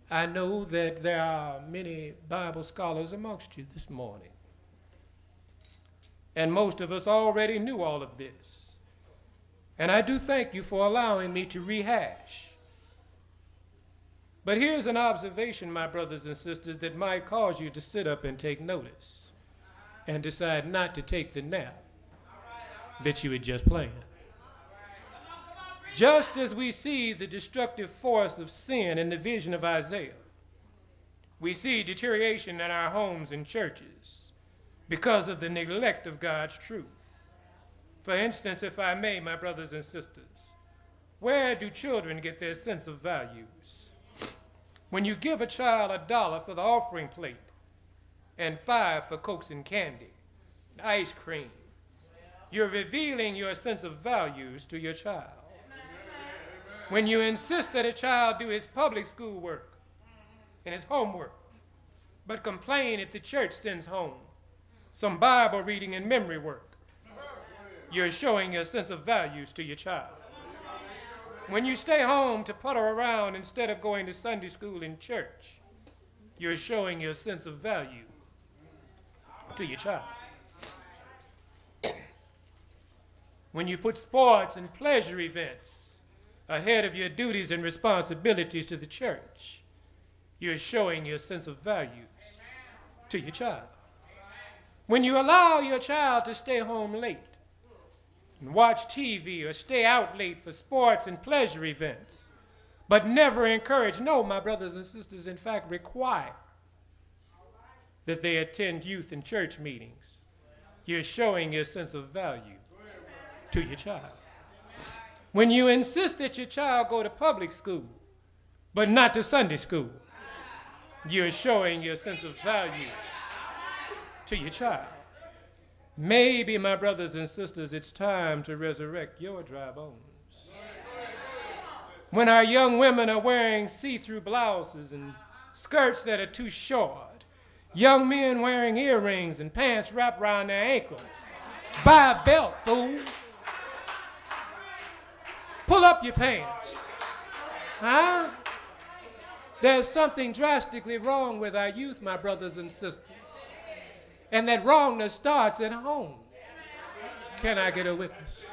I know that there are many Bible scholars amongst you this morning. And most of us already knew all of this. And I do thank you for allowing me to rehash. But here's an observation, my brothers and sisters, that might cause you to sit up and take notice and decide not to take the nap that you had just planned. Just as we see the destructive force of sin in the vision of Isaiah, we see deterioration in our homes and churches because of the neglect of God's truth. For instance, if I may, my brothers and sisters, where do children get their sense of values? When you give a child $1 for the offering plate and $5 for Cokes and candy, ice cream, you're revealing your sense of values to your child. When you insist that a child do his public school work and his homework, but complain if the church sends home some Bible reading and memory work, you're showing your sense of values to your child. When you stay home to putter around instead of going to Sunday school and church, you're showing your sense of value to your child. When you put sports and pleasure events ahead of your duties and responsibilities to the church, you're showing your sense of values to your child. When you allow your child to stay home late and watch TV or stay out late for sports and pleasure events, but never encourage, no, my brothers and sisters, in fact, require that they attend youth and church meetings, you're showing your sense of value to your child. When you insist that your child go to public school, but not to Sunday school, you're showing your sense of values to your child. Maybe, my brothers and sisters, it's time to resurrect your dry bones. When our young women are wearing see-through blouses and skirts that are too short, young men wearing earrings and pants wrapped around their ankles, buy a belt, fool. Pull up your pants. Huh? There's something drastically wrong with our youth, my brothers and sisters. And that wrongness starts at home. Can I get a witness?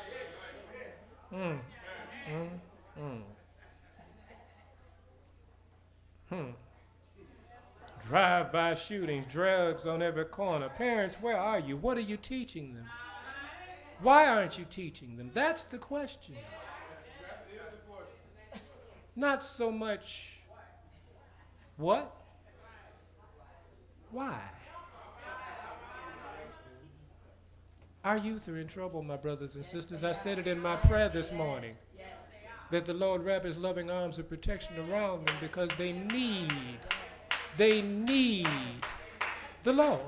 Drive-by shooting, drugs on every corner. Parents, where are you? What are you teaching them? Why aren't you teaching them? That's the question. Not so much what? Why? Our youth are in trouble, my brothers and sisters. I said it in my prayer this morning, that the Lord wrap his loving arms of protection around them because they need the Lord.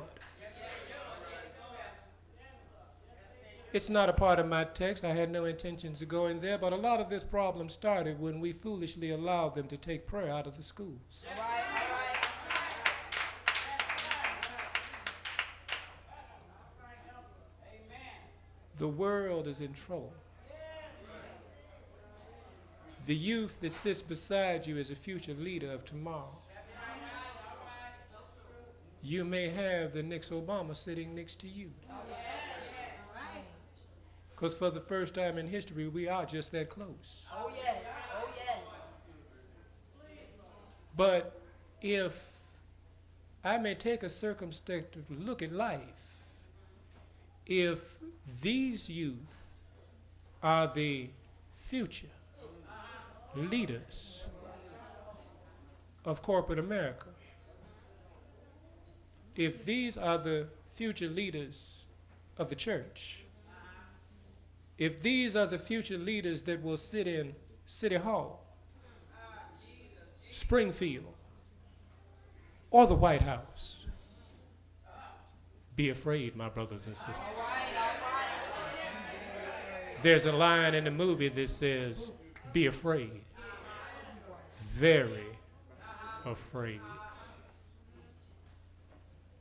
It's not a part of my text. I had no intentions of going there, but a lot of this problem started when we foolishly allowed them to take prayer out of the schools. All right. The world is in trouble. The youth that sits beside you is a future leader of tomorrow. You may have the next Obama sitting next to you. Because for the first time in history, we are just that close. Oh, yes. Oh, yes. But if I may take a circumspect look at life, if these youth are the future leaders of corporate America, if these are the future leaders of the church, if these are the future leaders that will sit in City Hall, Springfield, or the White House, be afraid, my brothers and sisters. There's a line in the movie that says, be afraid, very afraid.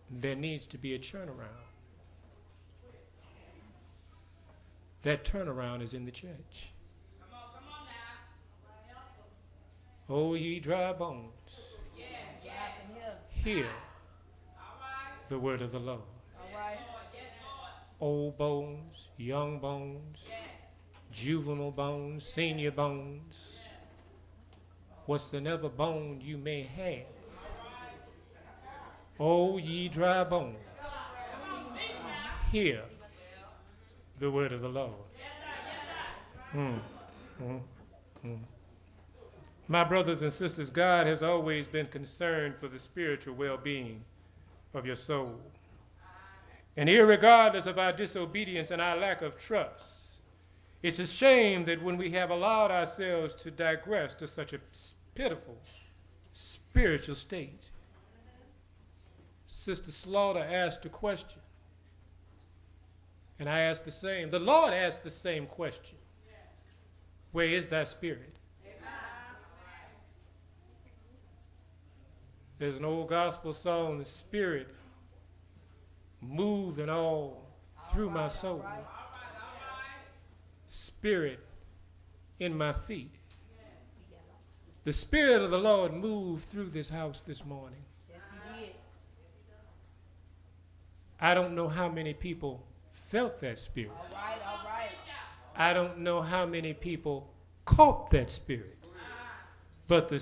There needs to be a turnaround. That turnaround is in the church. Come on now. Oh, ye dry bones. Yeah. Hear the word of the Lord. All right. Old bones, young bones, juvenile bones, senior bones, whatsoever bone you may have. O ye dry bones, hear the word of the Lord. Mm, mm, mm. My brothers and sisters, God has always been concerned for the spiritual well-being of your soul. And irregardless of our disobedience and our lack of trust, it's a shame that when we have allowed ourselves to digress to such a pitiful spiritual state. Sister Slaughter asked a question, and I asked the same. The Lord asked the same question. Where is thy spirit? There's an old gospel song, the Spirit moving all through my soul. Spirit in my feet. The Spirit of the Lord moved through this house this morning. Yes, he did. I don't know how many people felt that Spirit. All right, all right. I don't know how many people caught that Spirit. But the